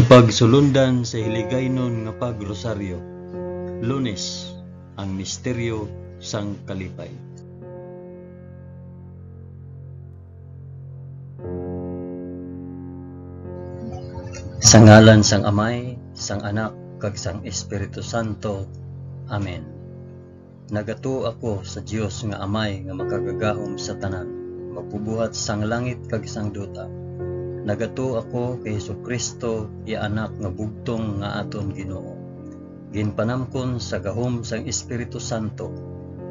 Pagsulundan sa hiligaynon nga pagrosaryo. Lunes, ang misteryo sang kalipay. Sa ngalan sang Amay, sang Anak, kag sang Espiritu Santo. Amen. Nagato ako sa Dios nga Amay nga makagagahom sa tanan, magpubuhat sang langit kag sang duta. Nagato ako kay Jesucristo, iya anak nga bugtong nga aton Ginoo. Ginpanamkon sa gahom sang Espiritu Santo,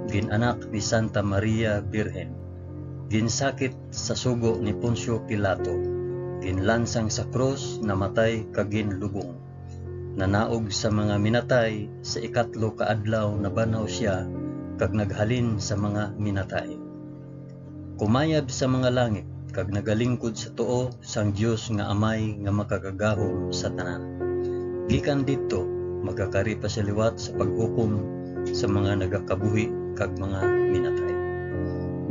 ginanak ni Santa Maria Birhen. Ginsakit sa sugo ni Poncio Pilato, ginlansang sa krus, namatay kag ginlubong. Nanaog sa mga minatay, sa ikatlo ka adlaw nabanaw siya kag naghalin sa mga minatay. Kumayab sa mga langit kag nagalingkod sa tuo sang Dios nga Amay nga makagagahom sa tanan. Gikan didto magakari pa sa liwat sa paghukom sa mga nagakabuhi kag mga minatay.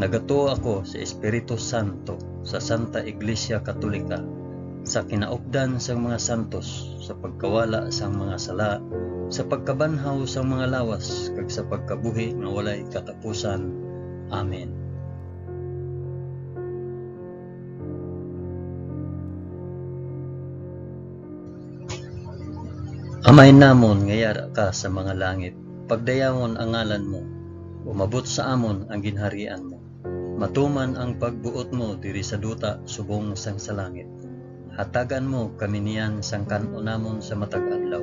Nagato ako sa Espiritu Santo, sa Santa Iglesia Katolika, sa kinaupdan sang mga santos, sa pagkawala sang mga sala, sa pagkabanhaw sang mga lawas kag sa pagkabuhi nga walay katapusan. Amen. Amay namon nga yara ka sa mga langit, pagdayawon ang ngalan mo, umabot sa amon ang ginharian mo. Matuman ang pagbuot mo diri sa duta subong sang sa langit. Hatagan mo kami niyan sang kan-o namon sa matag adlaw,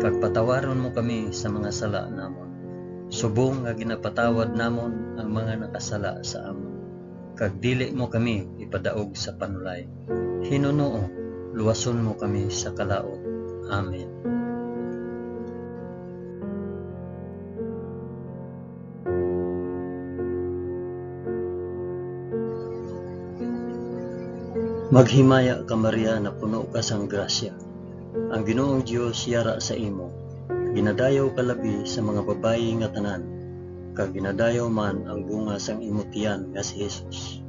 kag patawaron mo kami sa mga sala namon. Subong nga ginapatawad namon ang mga nakasala sa amon. Kag dili mo kami ipadaog sa panulay. Hinunoo, luwason mo kami sa kalaot. Amen. Maghimaya ka Maria na puno ka sang grasya. Ang Ginoong Dios yara sa imo. Ginadayaw ka labi sa mga babayi nga tanan, kag ginadayaw man ang bunga sang imo tiyan nga si Jesus.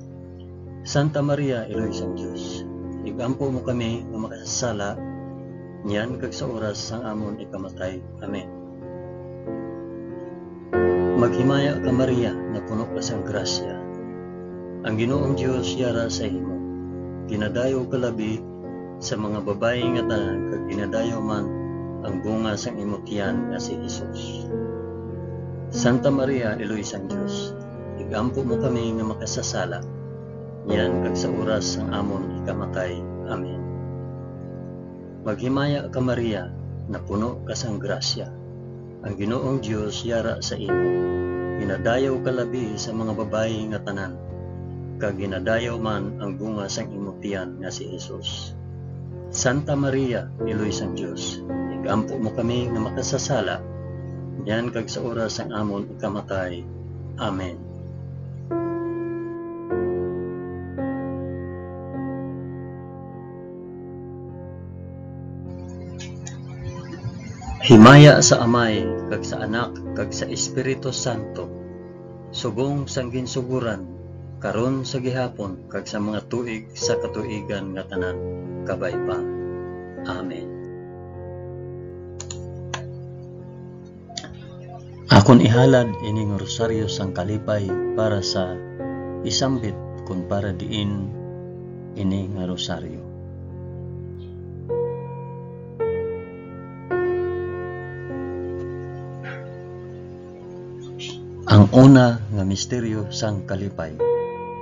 Santa Maria, Iloy sang Dios, igampo mo kami nga makasasala, niyan kag sa oras sang amon ikamatay. Amen. Maghimaya ka Maria na puno ka sang grasya. Ang Ginoong Dios yara sa imo. Ginadayaw ka labi sa mga babayi nga tanan, kag ginadayaw man ang bunga sang imo tiyan nga si Jesus. Santa Maria, Iloy sang Dios, igampo mo kami nga makasasala, niyan kag sa oras sang amon ikamatay. Amen. Maghimaya ka Maria na puno ka sang grasya. Ang Ginoong Dios yara sa imo. Ginadayaw ka labi sa mga babayi nga tanan, kag ginadayaw man ang bunga sang imo tiyan nga si Jesus. Santa Maria, Iloy sang Dios, igampo mo kami nga makasasala, diyan kag sa oras sang amon ikamatay. Amen. Himaya sa Amay, kag sa Anak, kag sa Espiritu Santo, subong sang ginsuguran, karon sa gihapon kag sa mga tuig sa katuigan nga tanan, kabay pa. Amen. Akon ihalad ining rosaryo sang kalipay para sa isambit kun para diin ini nga rosaryo. Ang una nga misteryo sang kalipay,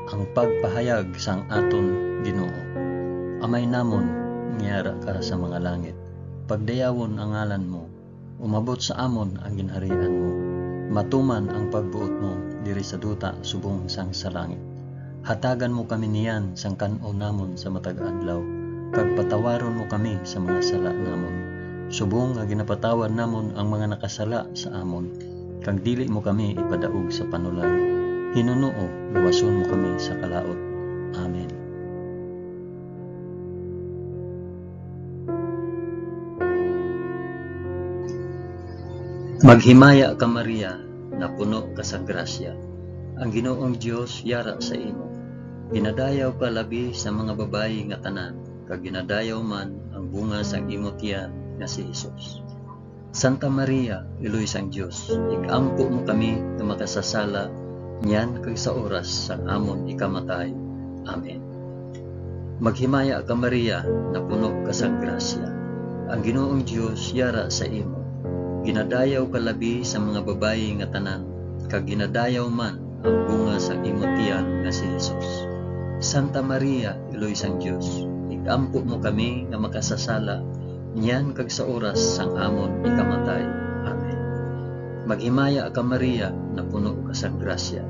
ang pagpahayag sang aton Ginoo. Amay namon, ngiyara ka sa mga langit, pagdayawon ang ngalan mo, umabot sa amon ang ginharian mo, matuman ang pagbuot mo diri sa duta subong sang sa langit. Hatagan mo kami niyan sang kan-o namon sa matag adlaw, kag patawaron mo kami sa mga sala namon, subong nga ginapatawad namon ang mga nakasala sa amon, kag dili mo kami ipadaog sa panulay. Hinunoo, luwason mo kami sa kalaot. Amen. Maghimaya ka Maria na puno ka sa grasya. Ang Ginoong Dios yara sa imo. Ginadayaw ka labi sa mga babayi nga tanan, kag ginadayaw man ang bunga sang imong tiyan nga si Hesus. Santa Maria, Iloy sang Dios, igampo mo kami nga makasasala niyan kag sa oras sang amon ikamatay. Amen. Maghimaya ka Maria, na puno ka sang grasya. Ang Ginoong Dios yara sa imo. Ginadayaw ka labi sa mga babayi nga tanan, kag ginadayaw man ang bunga sang imong tiyan nga si Hesus. Santa Maria, Iloy sang Dios, igampo mo kami nga makasasala niyan kag sa oras sang amon ikamatay. Amen. Maghimaya ka Maria, na puno ka sang grasya.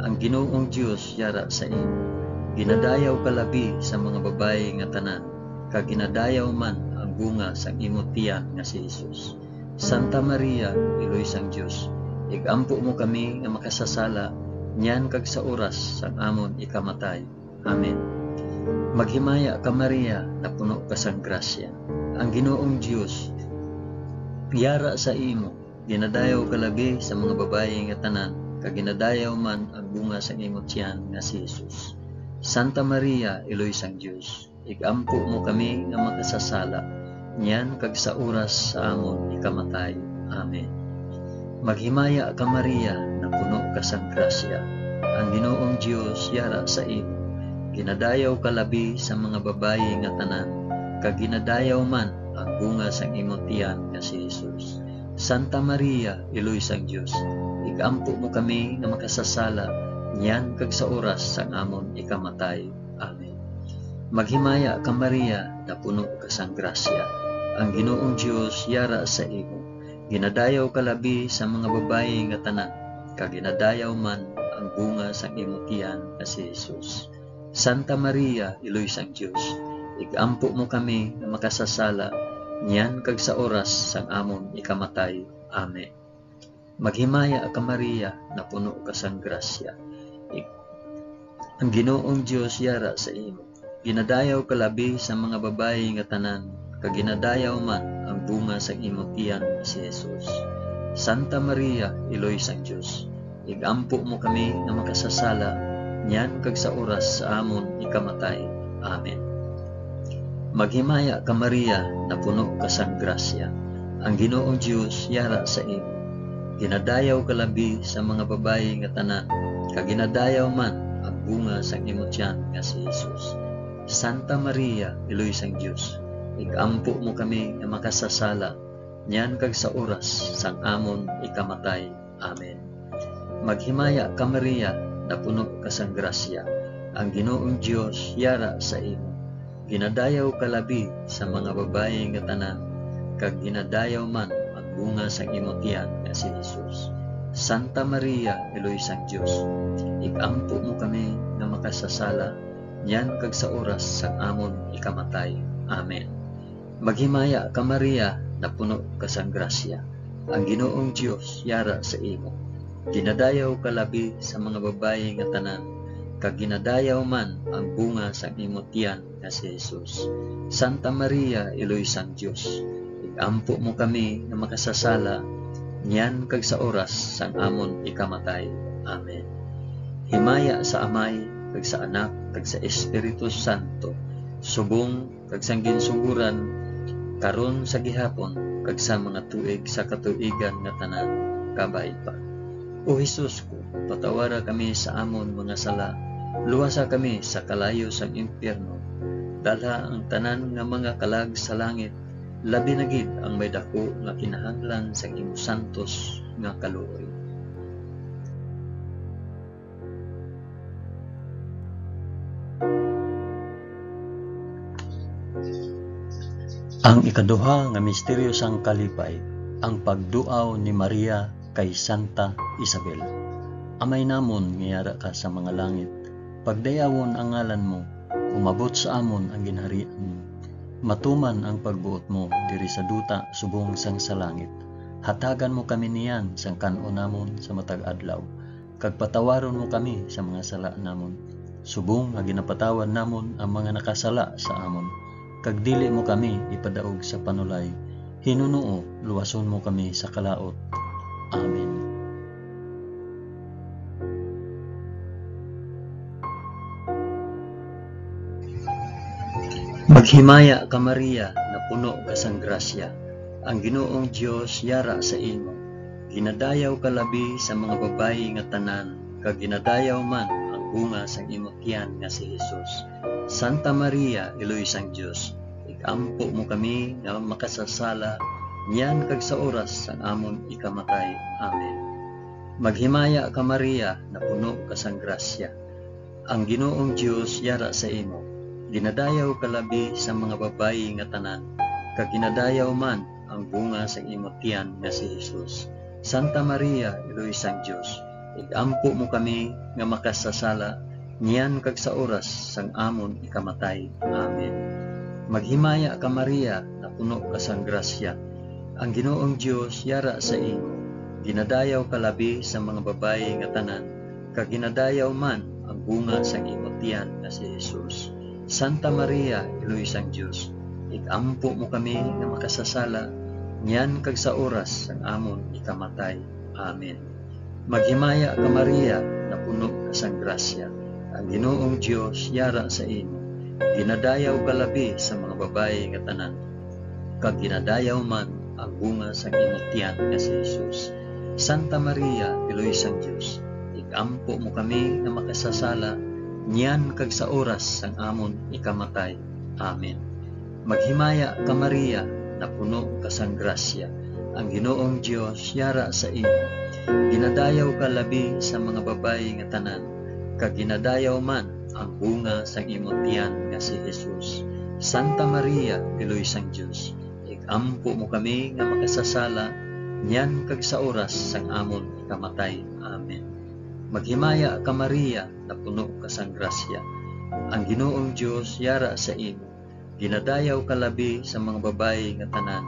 Ang Ginoong Dios yara sa imo. Ginadayaw ka labi sa mga babayi nga tanan, kag ginadayaw man ang bunga sang imong tiyan nga si Hesus. Santa Maria, Iloy sang Dios, igampo mo kami nga makasasala niyan kag sa oras sang amon ikamatay. Amen. Maghimaya ka Maria, na puno ka sang grasya. Ang Ginoong Dios yara sa imo. Ginadayaw ka labi sa mga babayi nga tanan, kag ginadayaw man ang bunga sang imong tiyan nga si Hesus. Santa Maria, Iloy sang Dios, igampo mo kami nga makasasala niyan kag sa oras sa amon ikamatay. Amen. Maghimaya ka Maria, na puno ka sang grasya. Ang Ginoong Dios yara sa imo. Ginadayaw ka labi sa mga babayi nga tanan, kag ginadayaw man ang bunga sang imong tiyan nga si Hesus. Santa Maria, Iloy sang Dios, igampo mo kami nga makasasala niyan kag sa oras sang amon ikamatay. Amen. Maghimaya ka Maria, na puno ka sang grasya. Ang Ginoong Dios yara sa imo. Ginadayaw ka labi sa mga babayi nga tanan, kag ginadayaw man ang bunga sang imong tiyan nga si Hesus. Santa Maria, Iloy sang Dios, igampo mo kami nga makasasala niyan kag sa oras sang amon ikamatay. Amen. Maghimaya ka Maria, na puno ka sang grasya. Ang Ginoong Dios yara sa imo. Ginadayaw ka labi sa mga babayi nga tanan, kag ginadayaw man ang bunga sang imong tiyan nga si Hesus. Santa Maria, Iloy sang Dios, igampo mo kami nga makasasala niyan kag sa oras sa amon ikamatay. Amen. Maghimaya ka Maria, na puno ka sang grasya. Ang Ginoong Dios yara sa imo. Ginadayaw ka labi sa mga babayi nga tanan, kag ginadayaw man ang bunga sang imong tiyan nga si Hesus. Santa Maria, Iloy sang Dios, igampo mo kami nga makasasala niyan kag sa oras sang amon ikamatay. Amen. Maghimaya ka Maria, na puno ka sang grasya. Ang Ginoong Dios yara sa imo. Ginadayaw ka labi sa mga babayi nga tanan, kag ginadayaw man ang bunga sang imong tiyan nga si Hesus. Santa Maria, Iloy sang Dios, igampo mo kami nga makasasala niyan kag sa oras sang amon ikamatay. Amen. Maghimaya ka Maria, na puno ka sang grasya. Ang Ginoong Dios yara sa imo. Ginadayaw ka labi sa mga babayi nga tanan, kag ginadayaw man ang bunga sang imong tiyan nga si Hesus. Santa Maria, Iloy sang Dios, igampo mo kami nga makasasala niyan kag sa oras sang amon ikamatay. Amen. Himaya sa Amay, kag sa Anak, kag sa Espiritu Santo, subong kag sang ginsuguran, karon sa gihapon, kag sa mga tuig sa katuigan nga tanan, kabay pa. O Hesus ko, patawara kami sa amon mga sala, luwasa kami sa kalayo sang impyerno, dalha ang tanan nga mga kalag sa langit, labi na gid ang may dako nga kinahanglan sa imong santos nga kaluoy. Ang ikaduha nga misteryo sang kalipay, ang pagduaw ni Maria kay Santa Isabel. Amay namon ngiyara ka sa mga langit, pagdayawon ang ngalan mo, umabot sa amon ang ginharian mo. Matuman ang pagbuot mo diri sa duta subong sang sa langit. Hatagan mo kami niyan sang kan-o namon sa matag adlaw, kag patawaron mo kami sa mga sala namon. Subong nga ginapatawad namon ang mga nakasala sa amon, kag dili mo kami ipadaog sa panulay. Hinunuo, luwason mo kami sa kalaot. Amen. Maghimaya ka Maria, na puno ka sang grasya, ang Ginoong Dios yara sa imo. Ginadayaw ka labi sa mga babayi nga tanan, kag ginadayaw man ang bunga sang imong tiyan nga si Jesus. Santa Maria, Iloy sang Dios, igampo mo kami nga makasasala, niyan kag sa oras sang amon ikamatay. Amen. Maghimaya ka Maria, na puno ka sang grasya, ang Ginoong Dios yara sa imo. Ginadayaw ka labi sa mga babayi nga tanan, kag ginadayaw man ang bunga sang imong tiyan nga si Jesus. Santa Maria, Iloy sang Dios, igampo mo kami nga makasasala, niyan kag sa oras sang amon ikamatay. Amen. Maghimaya ka Maria, na puno ka sang grasya, ang Ginoong Dios yara sa imo. Ginadayaw ka labi sa mga babayi nga tanan, kag ginadayaw man ang bunga sang imong tiyan nga si Jesus. Santa Maria, Iloy sang Dios, igampo mo kami nga makasasala, niyan kag sa oras sang amon ikamatay. Amen. Maghimaya ka Maria, na puno ka sang grasya, ang Ginoong Dios yara sa imo. Ginadayaw ka labi sa mga babayi nga tanan, kag ginadayaw man ang bunga sang imong tiyan nga si Jesus. Santa Maria, Iloy sang Dios, igampo mo kami nga makasasala, niyan kag sa oras sang amon ikamatay. Amen. Maghimaya ka Maria, na puno ka sang grasya, ang Ginoong Dios yara sa imo. Ginadayaw ka labi sa mga babayi nga tanan, kag ginadayaw man ang bunga sang imong tiyan nga si Jesus. Santa Maria, Iloy sang Dios, igampo mo kami nga makasasala, niyan kag sa oras sang amon ikamatay. Amen. Maghimaya ka Maria, na puno ka sang grasya, ang Ginoong Dios yara sa imo. Ginadayaw ka labi sa mga babayi nga tanan,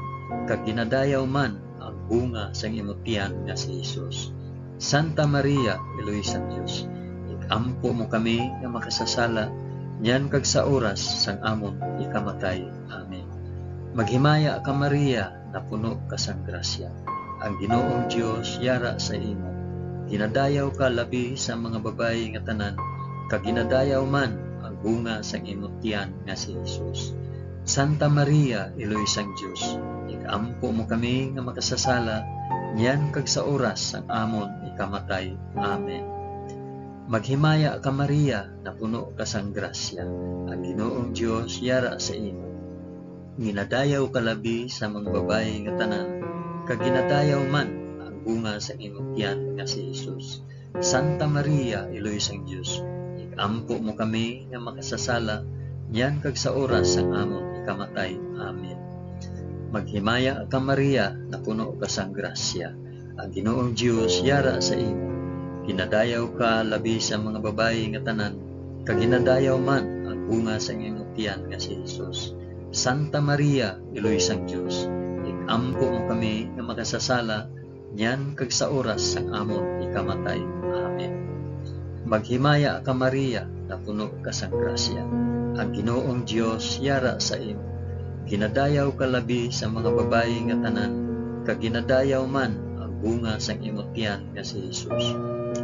kag ginadayaw man ang bunga sang imong tiyan nga si Jesus. Santa Maria, Iloy sang Dios, igampo mo kami nga makasasala, niyan kag sa oras sang amon ikamatay. Amen. Maghimaya ka Maria, na puno ka sang grasya, ang Ginoong Dios yara sa imo. Ginadayaw ka labi sa mga babayi nga tanan, kag ginadayaw man ang bunga sang imong tiyan nga si Jesus. Santa Maria, Iloy sang Dios, igampo mo kami nga makasasala, niyan kag sa oras sang amon ikamatay. Amen. Maghimaya ka Maria, na puno ka sang grasya, ang Ginoong Dios yara sa imo. Ginadayaw ka labi sa mga babayi nga tanan, kag ginadayaw man bunga sa imong tiyan nga si Jesus. Santa Maria, Iloy sang Dios, igampo mo kami nga makasasala, niyan kag sa oras sang amon ikamatay. Amen. Maghimaya ka Maria, na puno ka sang grasya, ang Ginoong Dios yara sa imo. Ginadayaw ka labi sa mga babayi nga tanan, kag ginadayaw man ang bunga sa imong tiyan nga si Jesus. Santa Maria, Iloy sang Dios, igampo mo kami nga makasasala, niyan kag sa oras sang amon ikamatay. Amen. Maghimaya ka Maria, na puno ka sang grasya, ang Ginoong Dios yara sa imo. Ginadayaw ka labi sa mga babayi nga tanan, kag ginadayaw man ang bunga sang imong tiyan nga si Jesus.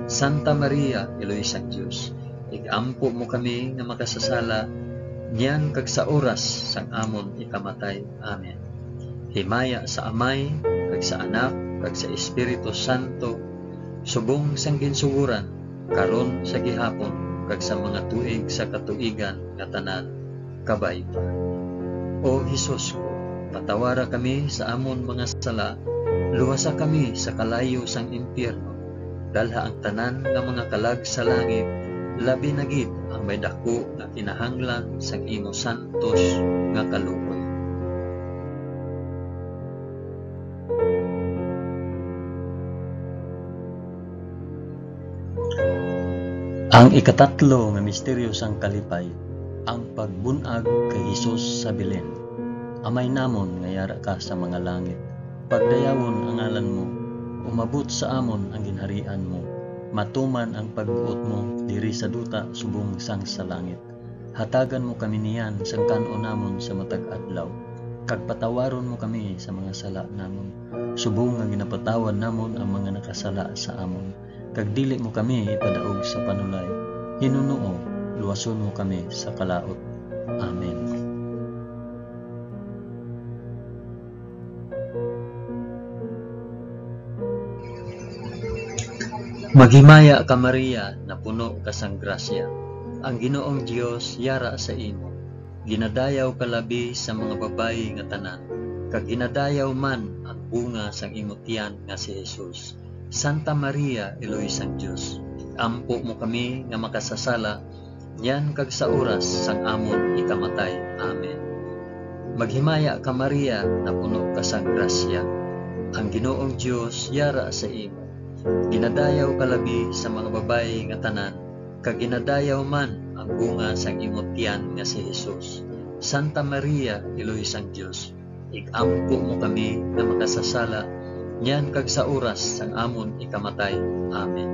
Santa Maria, Iloy sang Dios, igampo mo kami nga makasasala, niyan kag sa oras sang amon ikamatay. Amen. Himaya sa Amay, kag sa Anak, kag sa Espiritu Santo, subong sang ginsuguran, karon sa gihapon, kag sa mga tuig sa katuigan nga tanan, kabay pa. O Hesus ko, patawara kami sa amon mga sala, luwasa kami sa kalayo sang impyerno, dalha ang tanan nga mga kalag sa langit, labi na gid ang may dako nga kinahanglan sang imo santos nga kaluoy. Ang ikatatlo nga misteryo sang kalipay, ang pagbunag kay Hesus sa Belen. Amay namon nga yara ka sa mga langit, pagdayawon ang ngalan mo, umabot sa amon ang ginharian mo, matuman ang pagbuot mo diri sa duta subong sang sa langit. Hatagan mo kami niyan sang kanon namon sa matag adlaw, kag patawaron mo kami sa mga sala namon, subong nga ginapatawad namon ang mga nakasala sa amon. Kag dili mo kami ipadaog sa panulay, Hinuno, luwason mo kami sa kalaot. Amen. Maghimaya ka Maria, na puno ka sang grasya. Ang Ginoong Dios yara sa imo. Ginadayaw ka labi sa mga babayi nga tanan, kag ginadayaw man ang bunga sang imong tiyan nga si Jesus. Santa Maria, Eloy sang Dios, ampo mo kami nga makasasala, yan kag sa oras sang amon ikamatay. Amen. Maghimaya ka Maria, na puno ka sang grasya. Ang Ginoong Dios yara sa imo. Ginadayaw ka labi sa mga babayi nga tanan, kag ginadayaw man ang bunga sang imong tiyan nga si Jesus. Santa Maria, Eloy sang Dios, igampo mo kami nga makasasala, yan kag sa oras sang amon ikamatay. Amen.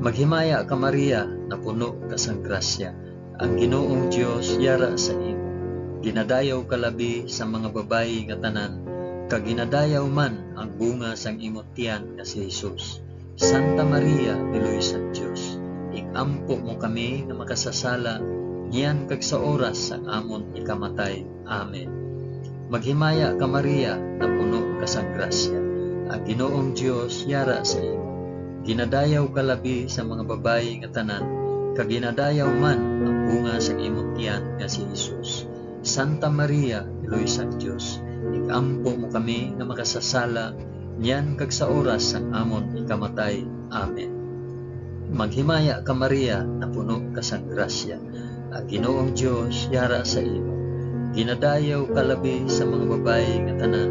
Maghimaya ka Maria, na puno ka sang grasya. Ang Ginoong Dios yara sa imo. Ginadayaw ka labi sa mga babayi nga tanan, kag ginadayaw man ang bunga sang imong tiyan nga si Jesus. Santa Maria, Eloy sang Dios, igampo mo kami nga makasasala, yan kag sa oras sang amon ikamatay. Amen. Maghimaya ka Maria, na puno ka sang grasya. Ang Ginoong Dios yara sa imo. Ginadayaw ka labi sa mga babayi nga tanan, kag ginadayaw man ang bunga sang imong tiyan nga si Jesus. Santa Maria, Eloy sang Dios, igampo mo kami nga makasasala, yan kag sa oras sang amon ikamatay. Amen. Maghimaya ka Maria, na puno ka sang grasya. Ang Ginoong Dios yara sa imo. Ginadayaw ka labi sa mga babayi nga tanan,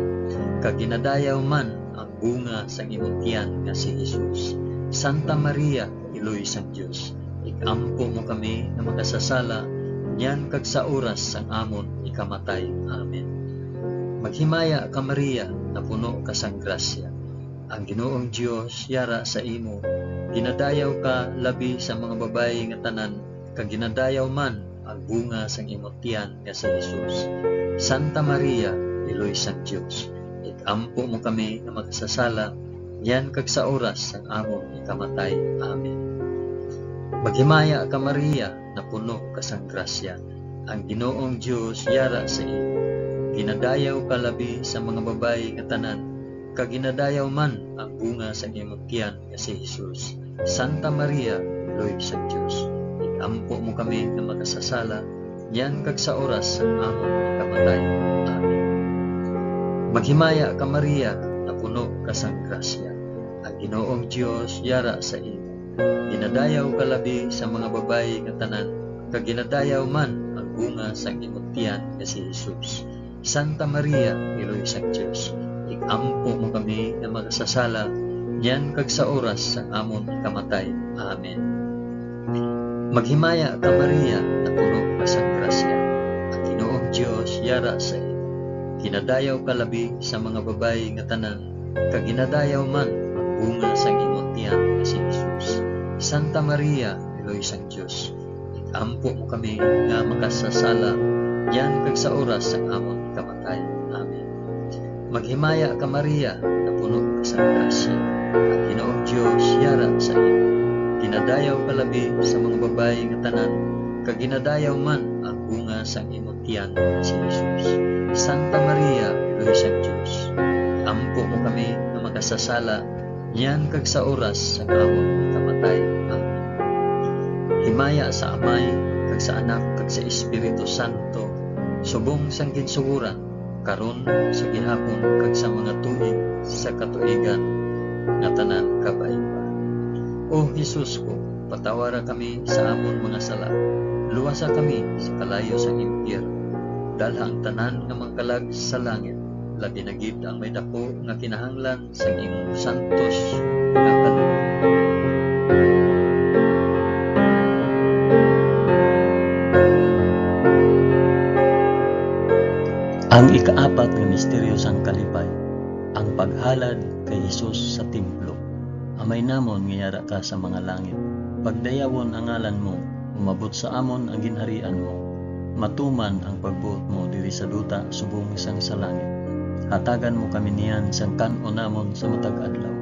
kag ginadayaw man ang bunga sang imong tiyan nga si Jesus. Santa Maria, Eloy sang Dios, igampo mo kami nga makasasala, yan kag sa oras sang amon ikamatay. Amen. Maghimaya ka Maria, na puno ka sang grasya. Ang Ginoong Dios yara sa imo. Ginadayaw ka labi sa mga babayi nga tanan, kag ginadayaw man ang bunga sang imong tiyan nga si Jesus. Santa Maria, Eloy sang Dios, igampo mo kami nga makasasala, yan kag sa oras sang amon ikamatay. Amen. Maghimaya ka Maria, na puno ka sang grasya. Ang Ginoong Dios yara sa imo. Ginadayaw ka labi sa mga babayi nga tanan, kag ginadayaw man ang bunga sa imong tiyan nga si Jesus. Santa Maria, Eloy sang Dios, igampo mo kami nga makasasala, yan kag sa oras sang amon ikamatay. Amen. Maghimaya ka Maria, na puno ka sang grasya. Ang Ginoong Dios yara sa imo. Ginadayaw ka labi sa mga babayi nga tanan, kag ginadayaw man ang bunga sa imong tiyan nga si Jesus. Santa Maria, Eloy sang Dios, igampo mo kami nga makasasala, yan kag sa oras sang amon ikamatay. Amen. Maghimaya ka Maria, na puno ka sang grasya. Ang Ginoong Dios yara sa imo. Ginadayaw ka labi sa mga babayi nga tanan, kag ginadayaw man ang bunga sang imong tiyan nga si Jesus. Santa Maria, Eloy sang Dios, igampo mo kami nga makasasala, yan kag sa oras sang amon ikamatay. Amen. Maghimaya ka Maria, na puno ka sang grasya. Ang Ginoong Dios yara sa imo. Ginadayaw ka labi sa mga babayi nga tanan, kag ginadayaw man ang bunga sang imong tiyan si Jesus. Santa Maria, Eloy sang Dios, ampo mo kami nga makasasala, yan kag sa oras sang amon ikamatay. Amen. Himaya sa Amay, kag sa Anak, kag sa Espiritu Santo, subong sang ginsuguran, karon sa gihapon kag sa mga tuig sa katuigan nga tanan kabaiba. O Jesus ko, patawara kami sa amon mga sala, luwasa kami sa kalayo sa impyerno, dalhang tanan nga mangkalag sa langit, labi na gid ang may dako nga kinahanglan sa imong santos nga kaloob. Ang ikaapat nga misteryo sang kalipay, ang paghalad kay Jesus sa templo. Amay namon nga yara ka sa mga langit. Pagdayawon ang ngalan mo, umabot sa amon ang ginharian mo. Matuman ang pagbuot mo diri sa duta subong sang sa langit. Hatagan mo kami niyan sang kan-o namon sa matag adlaw.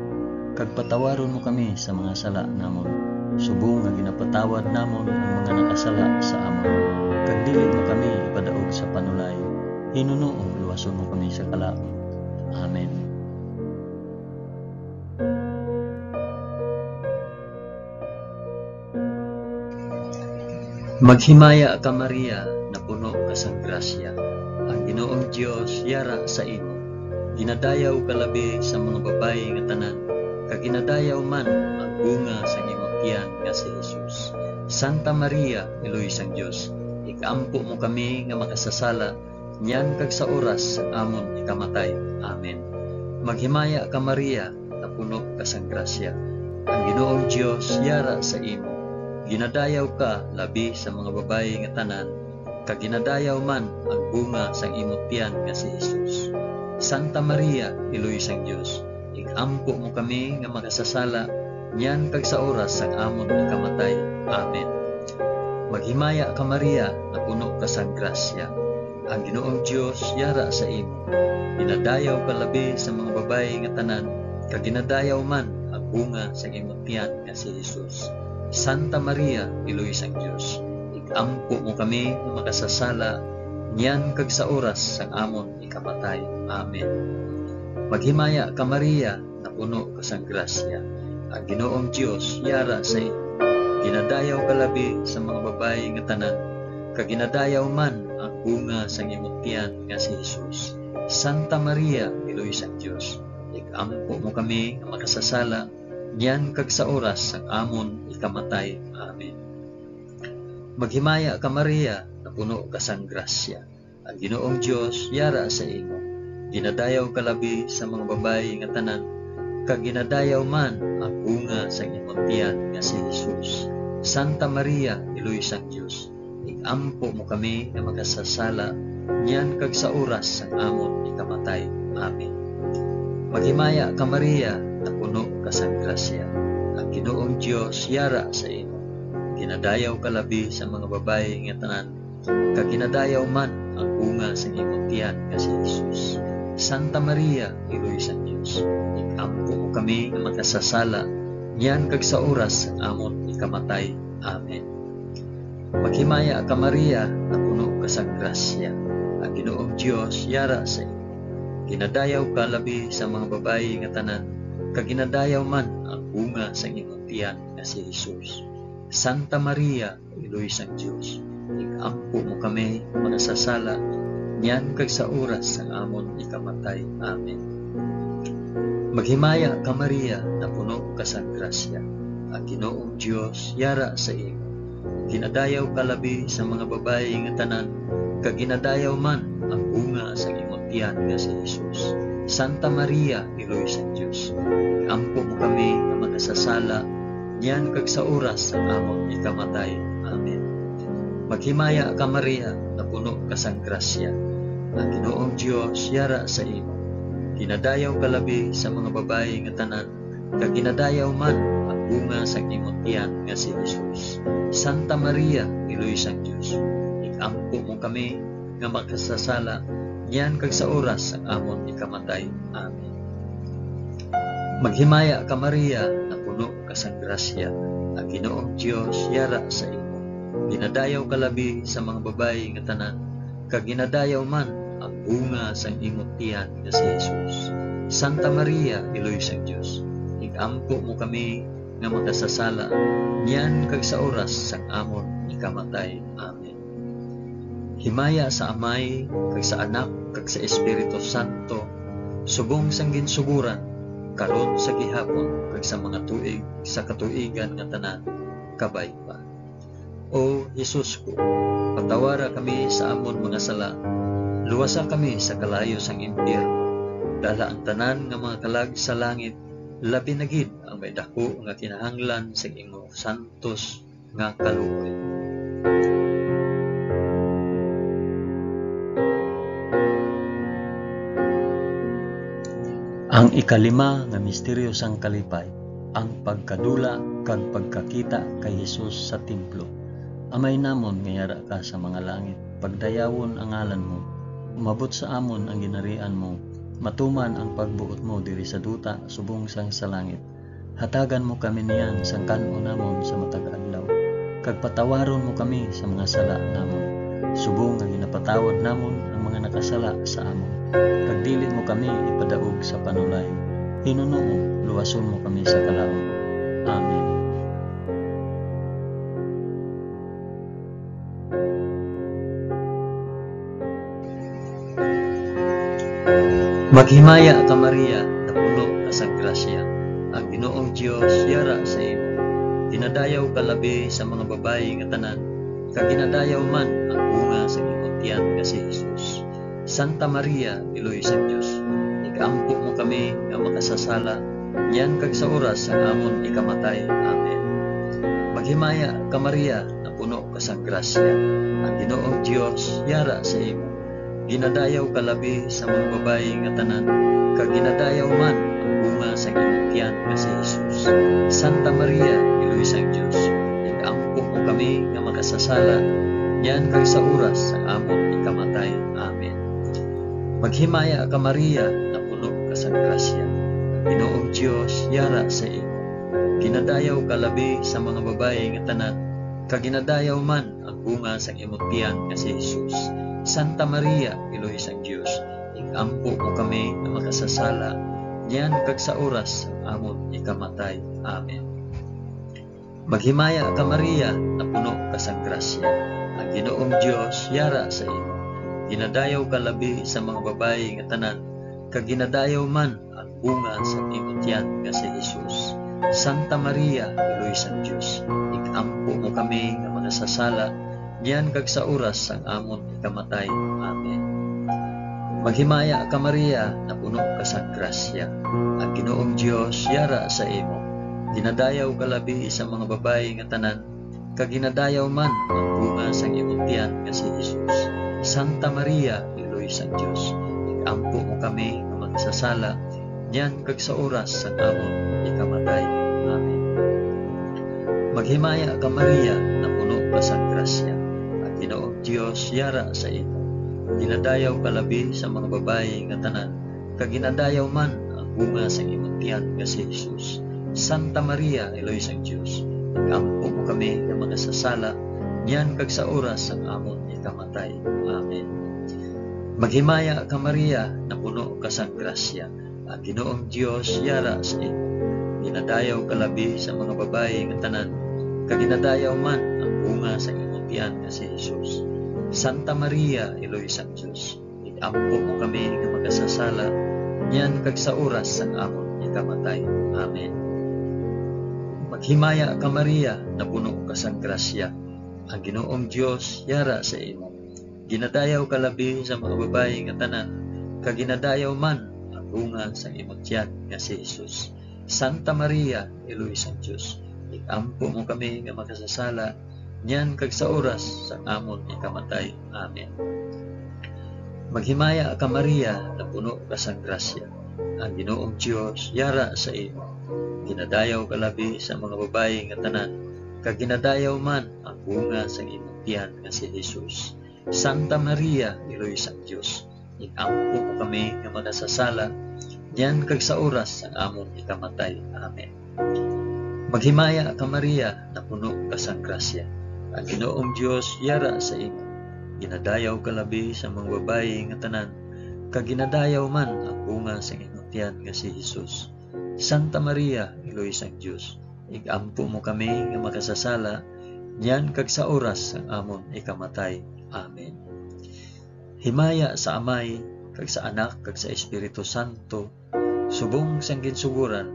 Kag patawaron mo kami sa mga sala namon, subong nga ginapatawad namon ang mga nakasala sa amon. Kag dili mo kami ipadaog sa panulay. Hinunoong luwason mo kami sa kalaot. Amen. Maghimaya ka Maria, na puno ka sang grasya. Ang Ginoong Dios yara sa imo. Ginadayaw ka labi sa mga babayi nga tanan, kag ginadayaw man ang bunga sa imong tiyan nga si Jesus. Santa Maria, Iloy sang Dios, ikampo mo kami nga makasasala, niyan kag sa oras sa amon ikamatay. Amen. Maghimaya ka Maria, na puno ka sang grasya. Ang Ginoong Dios yara sa imo. Ginadayaw ka labi sa mga babayi nga tanan, kag ginadayaw man ang bunga sang imong tiyan nga si Jesus. Santa Maria, Iloy sang Dios, ikampo mo kami nga makasasala, niyan kag sa oras sang amon ikamatay. Amen. Maghimaya ka Maria, na puno ka sang grasya. Ang Ginoong Dios yara sa imo. Ginadayaw ka labi sa mga babayi nga tanan, kag ginadayaw man ang bunga sang imong tiyan nga si Jesus. Santa Maria, Iloy sang Dios, ikampo mo kami nga makasasala, niyan kag sa oras sang amon ikamatay. Amen. Maghimaya ka Maria, na puno ka sang grasya. Ang Ginoong Dios yara sa imo. Ginadayaw ka labi sa mga babayi nga tanan, kag ginadayaw man ang bunga sang imong tiyan nga si Jesus. Santa Maria, Iloy sang Dios, ikampo mo kami nga makasasala, niyan kag sa oras sang amon ikamatay. Amen. Maghimaya ka Maria, na puno ka sang grasya. Ang Ginoong Dios yara sa imo. Ginadayaw ka labi sa mga babayi nga tanan, kag ginadayaw man ang bunga sang imong tiyan nga si Jesus. Santa Maria, Iloy sang Dios, ikampo mo kami nga makasasala, niyan kag sa oras sang amon ikamatay. Amen. Maghimaya ka Maria, na puno ka sang grasya. Ang Ginoong Dios yara sa imo. Ginadayaw ka labi sa mga babayi nga tanan, kag ginadayaw man ang bunga sa imong tiyan nga si Jesus. Santa Maria, Iloy sang Dios, ikampo mo kami nga makasasala, niyan kag sa oras sang amon ikamatay. Amen. Maghimaya ka Maria, na puno ka sang grasya. Ang Ginoong Dios yara sa imo. Ginadayaw ka labi sa mga babayi nga tanan, kag ginadayaw man ang bunga sa imong tiyan nga si Jesus. Santa Maria, Iloy sang Dios, ikampo mo kami nga makasasala, niyan kag sa oras sang amon ikamatay. Amen. Maghimaya ka Maria, na puno ka sang grasya. Ang Ginoong Dios yara sa imo. Ginadayaw ka labi sa mga babayi nga tanan, kag ginadayaw man ang bunga sa imong tiyan nga si Jesus. Santa Maria, Iloy sang Dios, ikampo mo kami nga makasasala, niyan kag sa oras ang amon ikamatay. Amen. Maghimaya ka Maria, na puno ka sang grasya. Ang Ginoong Dios yara sa imo. Ginadayaw ka labi sa mga babayi nga tanan, kag ginadayaw man ang bunga sa imong tiyan nga si Jesus. Santa Maria, Iloy sang Dios, ikampo mo kami nga makasasala, niyan kag sa oras ang amon ikamatay. Amen. Maghimaya ka Maria, na puno ka sang grasya. Ang Ginoong Dios yara sa imo. Ginadayaw ka labi sa mga babayi nga tanan, kag ginadayaw man ang bunga sang imong tiyan nga si Jesus. Santa Maria, Iloy sang Dios, ikampo mo kami nga makasasala, niyan kag sa oras sang amon ikamatay. Amen. Himaya sa Amay, kag sa Anak, kag sa Espiritu Santo, subong sang ginsuguran, karon sa gihapon, kag sa mga tuig, sa katuigan nga tanan, kabay pa. O Jesus ko, patawara kami sa amon mga sala, luwasa kami sa kalayo sang impyerno, dala ang tanan nga mga kalag sa langit, labi na gid ang may dako nga kinahanglan sa imong santos nga kaluoy. Ang ikalima nga misteryo sang kalipay, ang pagkadula kag pagkakita kay Jesus sa templo. Amay namon nga yara ka sa mga langit, pagdayawon ang ngalan mo, umabot sa amon ang ginarian mo, matuman ang pagbuot mo diri sa duta subong sang sa langit. Hatagan mo kami niyan sang kanon namon sa matag adlaw, kag patawaron mo kami sa mga sala namon, subong nga ginapatawad namon ang mga nakasala sa amon. Kag dili mo kami ipadaog sa panulay, hinunoo luwason mo kami sa kalaot. Amen. Maghimaya ka Maria, na puno ka sa grasya. Ang Ginoong Dios yara sa imo. Ginadayaw ka labi sa mga babayi nga tanan, kag ginadayaw man ang bunga sa imong tiyan nga si Jesus. Santa Maria, Iloy sa Dios, ikaampo mo kami nga makasasala, yan kag sa oras ang amon ikamatay. Amen. Maghimaya ka Maria, na puno ka sa grasya. Ang Ginoong Dios yara sa imo. Ginadayaw ka labi sa mga babayi nga tanan, kag ginadayaw man ang bunga sa imong tiyan nga si Jesus. Santa Maria, Iloy sa Dios, ikaampo mo kami nga makasasala, yan kag sa oras ang amon ikamatay. Amen. Maghimaya ka Maria, na puno ka sa grasya. Ang Ginoong Dios yara sa imo. Ginadayaw ka labi sa mga babayi nga tanan, kag ginadayaw man ang bunga sa imong tiyan nga si Jesus. Santa Maria, Iloy sa Dios, ikaampo mo kami nga makasasala, yan kag sa oras ang amon ikamatay. Amen. Maghimaya ka Maria, na puno ka sa grasya. Ang Ginoong Dios yara sa imo. Ginadayaw ka labi sa mga babayi nga tanan, kag ginadayaw man ang bunga sa imong tiyan nga si Jesus. Santa Maria, Iloy sa Dios, ikaampo mo kami nga makasasala, yan kag sa oras ang amon ikamatay. Amen. Maghimaya ka Maria, na puno ka sa grasya. Ang Ginoong Dios yara sa imo. Ginadayaw ka labi sa mga babayi nga tanan, kag ginadayaw man ang bunga sa imong tiyan nga si Jesus. Santa Maria, Iloy sa Dios, ikaampo mo kami nga makasasala, yan kag sa oras ang amon ikamatay. Amen. Maghimaya ka Maria, na puno ka sa grasya. Ang Ginoong Dios yara sa imo. Ginadayaw ka labi sa mga babayi nga tanan, kag ginadayaw man ang bunga sa imong tiyan nga si Jesus. Santa Maria, Iloy sa Dios, ikaampo mo kami nga makasasala, yan kag sa oras ang amon ikamatay. Amen. Maghimaya ka Maria, na puno ka sa grasya. Ang Ginoong Dios yara sa imo. Ginadayaw ka labi sa mga babayi nga tanan, kag ginadayaw man ang bunga sa imong tiyan nga si Jesus. Santa Maria, Iloy sa Dios, ikaampo mo kami nga makasasala, yan kag sa oras ang amon ikamatay. Amen. Maghimaya ka Maria, na puno ka sa grasya. Ang Ginoong Dios yara sa imo. Ginadayaw ka labi sa mga babayi nga tanan, kag ginadayaw man ang bunga sa imong tiyan nga si Jesus. Santa Maria, Iloy sa Dios, ikaampo mo kami nga makasasala, yan kag sa oras sa amon ikamatay. Amen. Maghimaya ka Maria, na puno ka sa grasya. Ang Ginoong Dios yara sa imo. Ginadayaw ka labi sa mga babayi nga tanan, kag ginadayaw man ang bunga sa imong tiyan nga si Jesus. Santa Maria, Iloy sa Dios, ikaampo mo kami nga makasasala, yan kag sa oras ang amon ikamatay. Amen. Maghimaya ka Maria, na puno ka sa grasya. Ang Ginoong Dios yara sa imo. Ginadayaw ka labi sa mga babayi nga tanan, kag ginadayaw man ang bunga sa imong tiyan nga si Jesus. Santa Maria, Iloy sa Dios, ikaampo mo kami nga makasasala, yan kag sa oras ang amon ikamatay. Amen. Himaya sa Amay, kag sa Anak, kag sa Espiritu Santo, subong sang ginsuguran,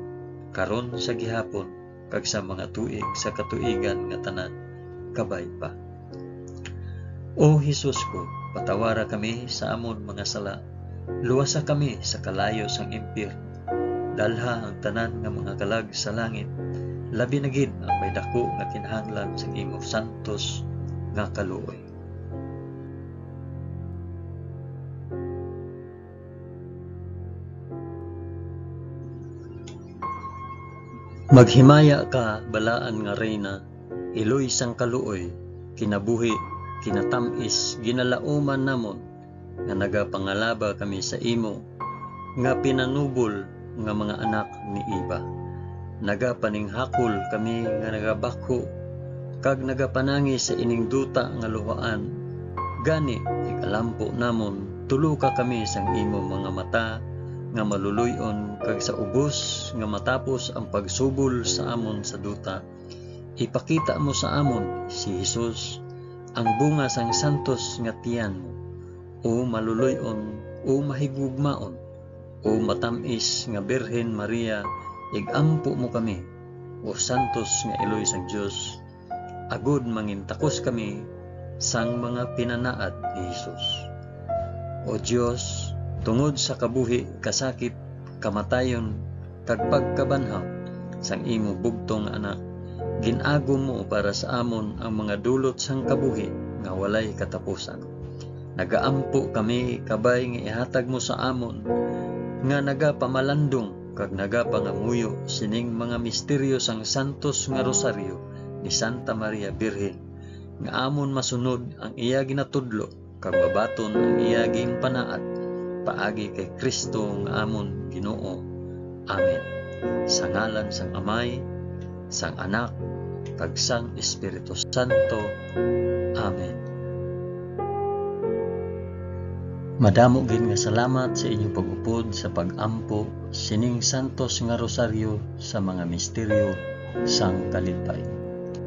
karon sa gihapon, kag sa mga tuig sa katuigan nga tanan, kabay pa. O Jesus ko, patawara kami sa amon mga sala, luwasa kami sa kalayo sang impyerno, dalha ang tanan nga mga kalag sa langit, labi na gid ang may dako nga kinahanglan sa imong santos nga kaluoy. Maghimaya ka balaan nga reyna, iloy sang kaluoy, kinabuhi, kinatamis, ginalauman namon, nga nagapangalaba kami sa imo, nga pinanubol nga mga anak ni Iba. Nagapaninghakol kami nga nagabako, kag nagapanangi sa ining duta nga luhaan. Gani, ikalampo namon, tuluka kami sang imo mga mata, nga maluluyon, kag sa ubos nga matapos ang pagsubol sa amon sa duta, ipakita mo sa amon si Jesus, ang bunga sang santos nga tiyan mo, o maluluyon, o mahigugmaon, o matamis nga Birhen Maria, igampo mo kami, o santos nga iloy sang Dios, agud mangintakos kami sang mga pinanaad ni Hesus. O Dios, tungod sa kabuhi, kasakit, kamatayon, kag pagkabanhaw sang imo bugtong anak, ginago mo para sa amon ang mga dulot sang kabuhi nga walay katapusan. Nagaampo kami kabay nga ihatag mo sa amon nga nagapamalandong kag nagapangamuyo sining mga misteryo sang santos nga rosaryo ni Santa Maria Birhen, nga amon masunod ang iya ginatudlo kag babaton ang iya ginpanaad paagi kay Kristo nga amon Ginoo. Amen. Sa ngalan sang Amay, sang Anak, kag sang Espiritu Santo. Amen. Madamo gid nga salamat sa inyong pag-upod sa pag-ampo sining santos nga rosaryo sa mga misteryo sang kalipay.